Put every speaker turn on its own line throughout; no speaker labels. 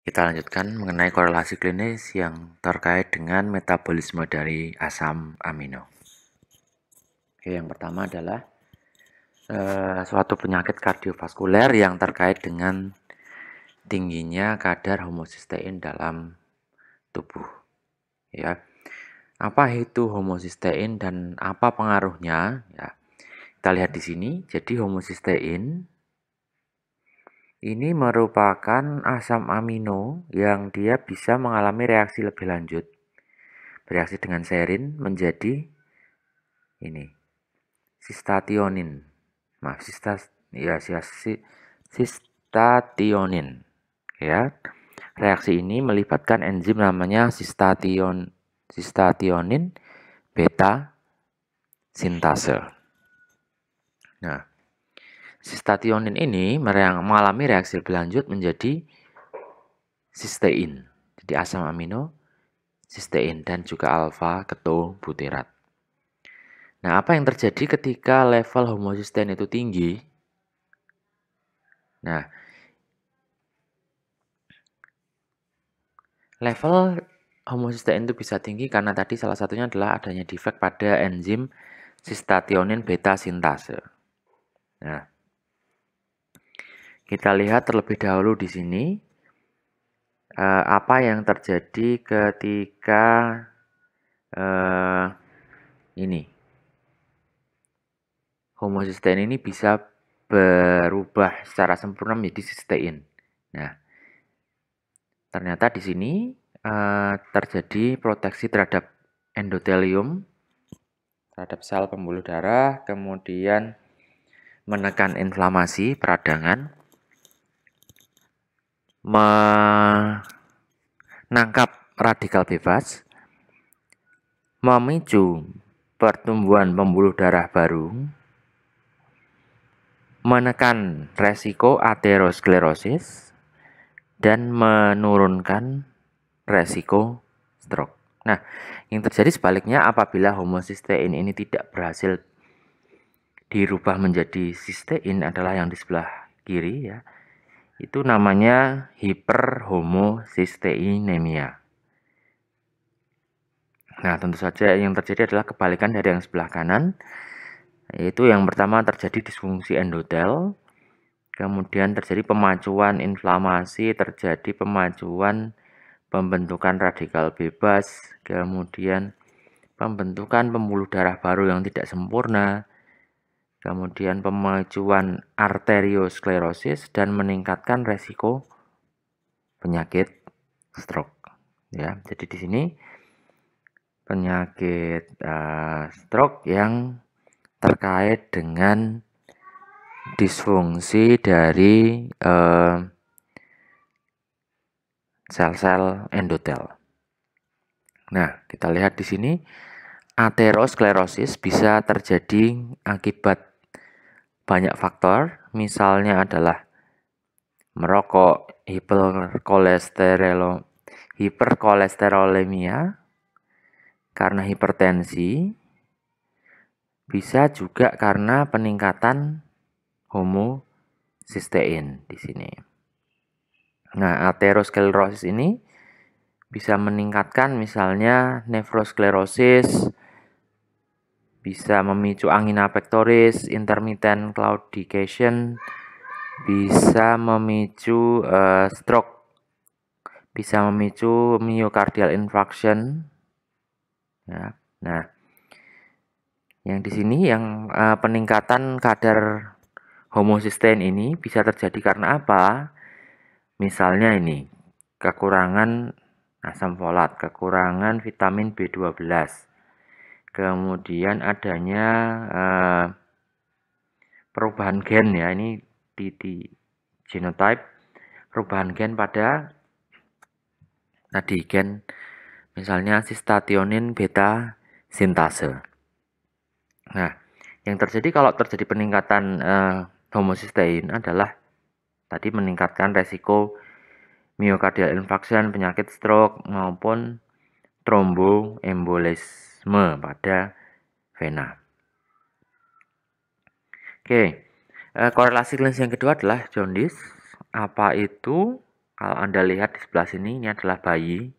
Kita lanjutkan mengenai korelasi klinis yang terkait dengan metabolisme dari asam amino. Oke, yang pertama adalah suatu penyakit kardiovaskuler yang terkait dengan tingginya kadar homocysteine dalam tubuh. Ya, apa itu homocysteine dan apa pengaruhnya? Ya, kita lihat di sini. Jadi homocysteine ini merupakan asam amino yang dia bisa mengalami reaksi lebih lanjut. Bereaksi dengan serin menjadi ini sistationin. Maaf, sistationin. Ya. Reaksi ini melibatkan enzim namanya sistationin beta sintase. Nah, sistationin ini mengalami reaksi lebih lanjut menjadi sistein. Jadi asam amino sistein dan juga alfa ketobutyrat. Nah, apa yang terjadi ketika level homocysteine itu tinggi? Nah, level homocysteine itu bisa tinggi karena tadi salah satunya adalah adanya defek pada enzim sistationin beta sintase. Nah, kita lihat terlebih dahulu di sini apa yang terjadi ketika ini homocysteine ini bisa berubah secara sempurna menjadi sistein. Nah, ternyata di sini terjadi proteksi terhadap endotelium, terhadap sel pembuluh darah, kemudian menekan inflamasi peradangan, menangkap radikal bebas, memicu pertumbuhan pembuluh darah baru, menekan resiko aterosklerosis, dan menurunkan resiko stroke. Nah, yang terjadi sebaliknya apabila homocysteine ini tidak berhasil dirubah menjadi sistein adalah yang di sebelah kiri ya. Itu namanya hiperhomocysteinemia. Nah, tentu saja yang terjadi adalah kebalikan dari yang sebelah kanan. Yaitu yang pertama terjadi disfungsi endotel, kemudian terjadi pemacuan inflamasi, terjadi pemacuan pembentukan radikal bebas, kemudian pembentukan pembuluh darah baru yang tidak sempurna, kemudian pemacuan arteriosklerosis dan meningkatkan resiko penyakit stroke. Ya, jadi di sini penyakit stroke yang terkait dengan disfungsi dari sel-sel endotel. Nah, kita lihat di sini aterosklerosis bisa terjadi akibat banyak faktor, misalnya adalah merokok, hiperkolesterolemia karena hipertensi, bisa juga karena peningkatan homocysteine di sini. Nah, aterosklerosis ini bisa meningkatkan misalnya nefrosklerosis, bisa memicu angina pectoris, intermittent claudication, bisa memicu stroke, bisa memicu myocardial infarction. Ya. Nah, yang di sini yang peningkatan kadar homocysteine ini bisa terjadi karena apa? Misalnya ini, kekurangan asam folat, kekurangan vitamin B12, kemudian adanya perubahan gen ya, ini di genotype, perubahan gen pada tadi gen misalnya sistationin beta sintase. Nah, yang terjadi kalau terjadi peningkatan homocysteine adalah tadi meningkatkan resiko myocardial infarction, penyakit stroke maupun tromboembolisme pada vena. Oke, korelasi klinis yang kedua adalah jaundice. Apa itu? Kalau Anda lihat di sebelah sini, ini adalah bayi.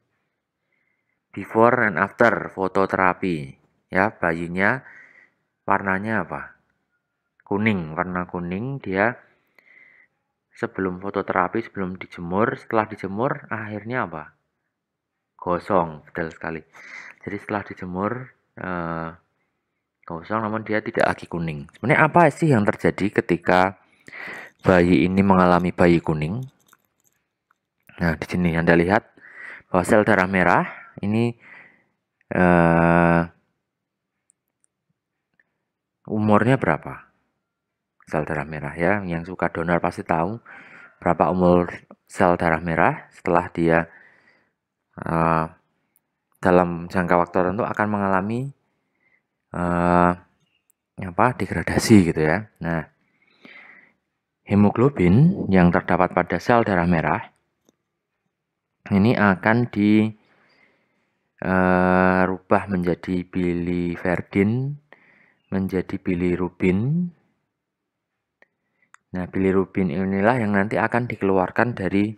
Before and after foto terapi. Ya, bayinya warnanya apa? Kuning, warna kuning. Dia sebelum foto terapi, sebelum dijemur, setelah dijemur, akhirnya apa? Gosong, betul sekali. Jadi setelah dijemur, gosong, namun dia tidak lagi kuning. Sebenarnya apa sih yang terjadi ketika bayi ini mengalami bayi kuning? Nah, di sini Anda lihat bahwa sel darah merah ini umurnya berapa? Sel darah merah ya, yang suka donor pasti tahu berapa umur sel darah merah setelah dia dalam jangka waktu tertentu akan mengalami degradasi gitu ya. Nah, hemoglobin yang terdapat pada sel darah merah ini akan dirubah menjadi biliverdin, menjadi bilirubin. Nah, bilirubin inilah yang nanti akan dikeluarkan dari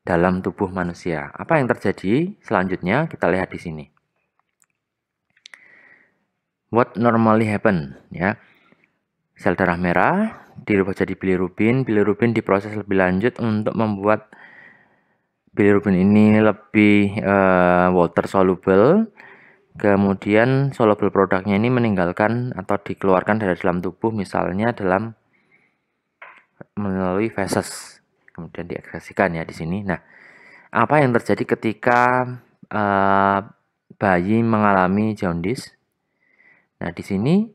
dalam tubuh manusia. Apa yang terjadi selanjutnya? Kita lihat di sini. What normally happen? Ya, sel darah merah dirubah jadi bilirubin. Bilirubin diproses lebih lanjut untuk membuat bilirubin ini lebih water soluble. Kemudian soluble produknya ini meninggalkan atau dikeluarkan dari dalam tubuh, misalnya melalui feses, kemudian diekskresikan ya di sini. Nah, apa yang terjadi ketika bayi mengalami jaundice? Nah, di sini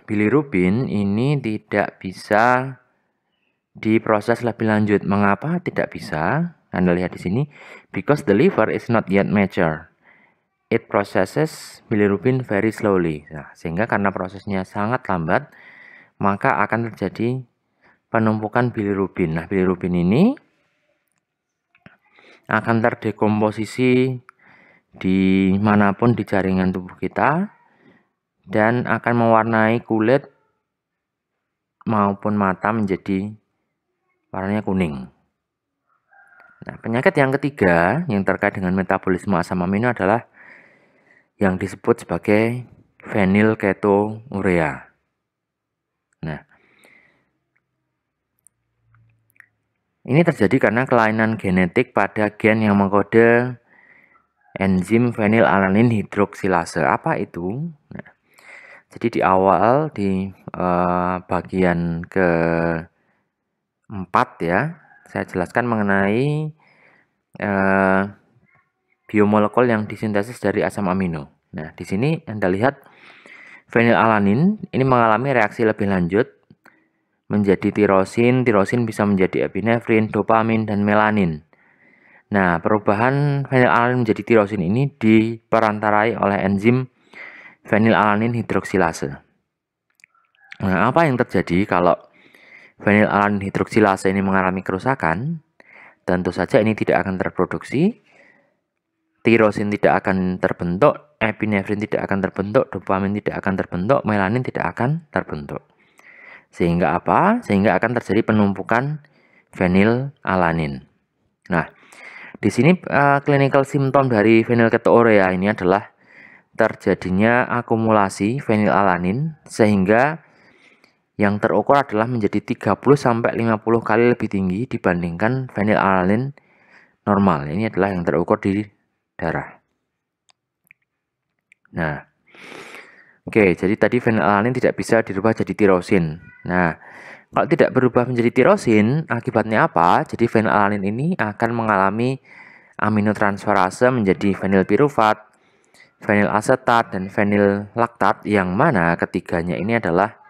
bilirubin ini tidak bisa diproses lebih lanjut. Mengapa tidak bisa? Anda lihat di sini, because the liver is not yet mature. It processes bilirubin very slowly. Nah, sehingga karena prosesnya sangat lambat, maka akan terjadi penumpukan bilirubin. Nah, bilirubin ini akan terdekomposisi di manapun di jaringan tubuh kita dan akan mewarnai kulit maupun mata menjadi warnanya kuning. Nah, penyakit yang ketiga yang terkait dengan metabolisme asam amino adalah yang disebut sebagai phenylketonuria. Nah, ini terjadi karena kelainan genetik pada gen yang mengkode enzim fenilalanin hidroksilase. Apa itu? Nah, jadi di awal di bagian keempat ya, saya jelaskan mengenai biomolekul yang disintesis dari asam amino. Nah, di sini Anda lihat fenilalanin ini mengalami reaksi lebih lanjut menjadi tirosin. Tirosin bisa menjadi epinefrin, dopamin, dan melanin. Nah, perubahan fenilalanin menjadi tirosin ini diperantarai oleh enzim fenilalanin hidroksilase. Nah, apa yang terjadi kalau fenilalanin hidroksilase ini mengalami kerusakan? Tentu saja ini tidak akan terproduksi, tirosin tidak akan terbentuk, epinefrin tidak akan terbentuk, dopamin tidak akan terbentuk, melanin tidak akan terbentuk. Sehingga apa? Sehingga akan terjadi penumpukan fenilalanin. Nah, di sini clinical symptom dari phenylketonuria ini adalah terjadinya akumulasi fenilalanin sehingga yang terukur adalah menjadi 30-50 kali lebih tinggi dibandingkan fenilalanin normal. Ini adalah yang terukur di darah. Nah, oke, jadi tadi fenilalanin tidak bisa dirubah jadi tirosin. Nah, kalau tidak berubah menjadi tirosin, akibatnya apa? Jadi fenilalanin ini akan mengalami aminotransferase menjadi fenilpiruvat, fenilasetat, dan fenillaktat, yang mana ketiganya ini adalah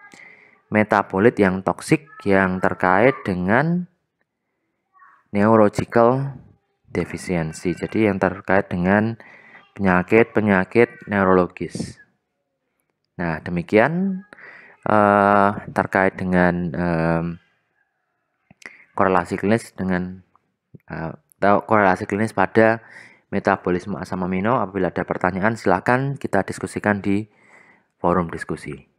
metabolit yang toksik yang terkait dengan neurological deficiency. Jadi yang terkait dengan penyakit-penyakit neurologis. Nah, demikian terkait dengan korelasi klinis pada metabolisme asam amino. Apabila ada pertanyaan, silakan kita diskusikan di forum diskusi.